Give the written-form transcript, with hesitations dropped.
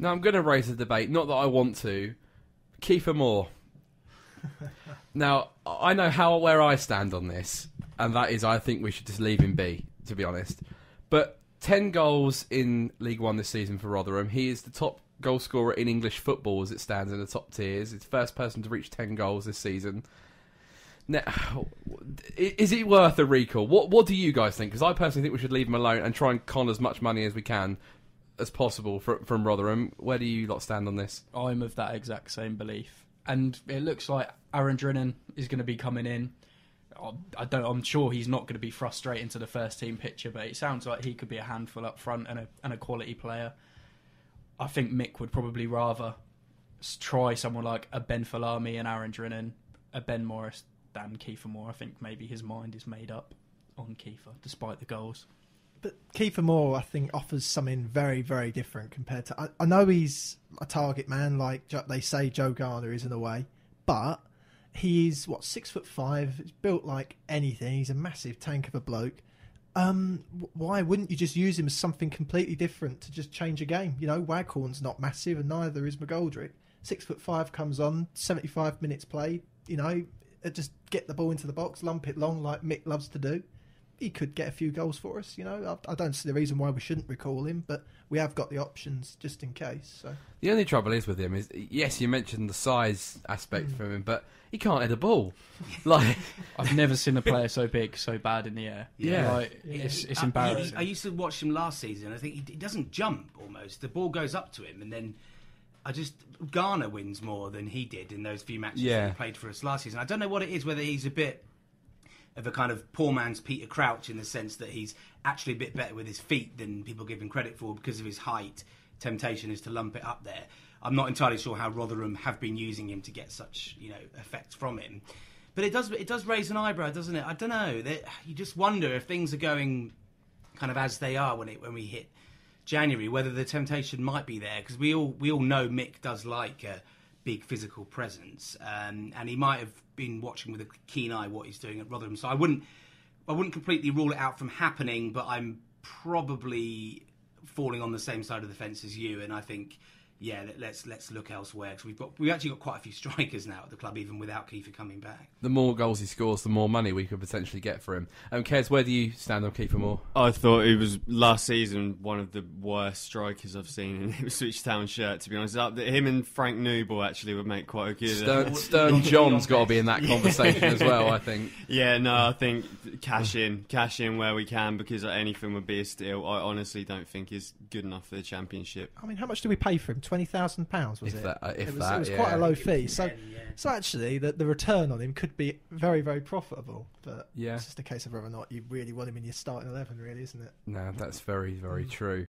Now, I'm going to raise a debate, not that I want to. Kieffer Moore. Now, I know where I stand on this, and that is I think we should just leave him be, to be honest. But 10 goals in League One this season for Rotherham. He is the top goal scorer in English football as it stands in the top tiers. He's the first person to reach 10 goals this season. Now, is it worth a recall? What do you guys think? Because I personally think we should leave him alone and try and con as much money as we can as possible from Rotherham. Where do you lot stand on this? I'm of that exact same belief. And it looks like Aaron Drinnan is going to be coming in. I'm sure he's not going to be frustrating to the first team picture, but it sounds like he could be a handful up front and a quality player. I think Mick would probably rather try someone like a Ben Falami and Aaron Drinnan, a Ben Morris than Kieffer Moore. I think maybe his mind is made up on Kieffer, despite the goals. But Kieffer Moore, I think, offers something very, very different compared to... I know he's a target man, like they say Joe Garner is in a way, but he's, 6'5", he's built like anything, he's a massive tank of a bloke. Why wouldn't you just use him as something completely different to just change a game? You know, Waghorn's not massive and neither is McGoldrick. 6'5" comes on, 75 minutes played, you know, just get the ball into the box, lump it long like Mick loves to do. He could get a few goals for us, you know. I don't see the reason why we shouldn't recall him, but we have got the options just in case. So the only trouble is with him is, yes, you mentioned the size aspect from him, but he can't head a ball. Like I've never seen a player so big, so bad in the air. Yeah. Like, it's embarrassing. I used to watch him last season. I think he doesn't jump almost. The ball goes up to him, and then Garner wins more than he did in those few matches that he played for us last season. I don't know what it is, whether he's a bit of a kind of poor man's Peter Crouch in the sense that he's actually a bit better with his feet than people give him credit for because of his height. Temptation is to lump it up there. I'm not entirely sure how Rotherham have been using him to get such, effects from him. But it does raise an eyebrow, doesn't it? I don't know. You just wonder if things are going kind of as they are when we hit January, whether the temptation might be there, because we all know Mick does like a big physical presence, and he might have been watching with a keen eye what he's doing at Rotherham. So I wouldn't completely rule it out from happening, but I'm probably falling on the same side of the fence as you, and I think, let's look elsewhere, because we've actually got quite a few strikers now at the club, even without Kieffer coming back. The more goals he scores, the more money we could potentially get for him. Kez, where do you stand on Kieffer Moore? I thought he was, last season, one of the worst strikers I've seen in Ipswich Town shirt, to be honest. Him and Frank Noble actually would make quite a good... Stern John's got to be in that conversation as well, I think. Yeah, no, I think cash in where we can, because anything would be a steal. I honestly don't think is good enough for the Championship. I mean, how much do we pay for him? £20,000 was it? It was quite a low fee. So actually, the return on him could be very, very profitable. But it's just a case of whether or not you really want him in your starting 11, really, isn't it? No, that's very, very true.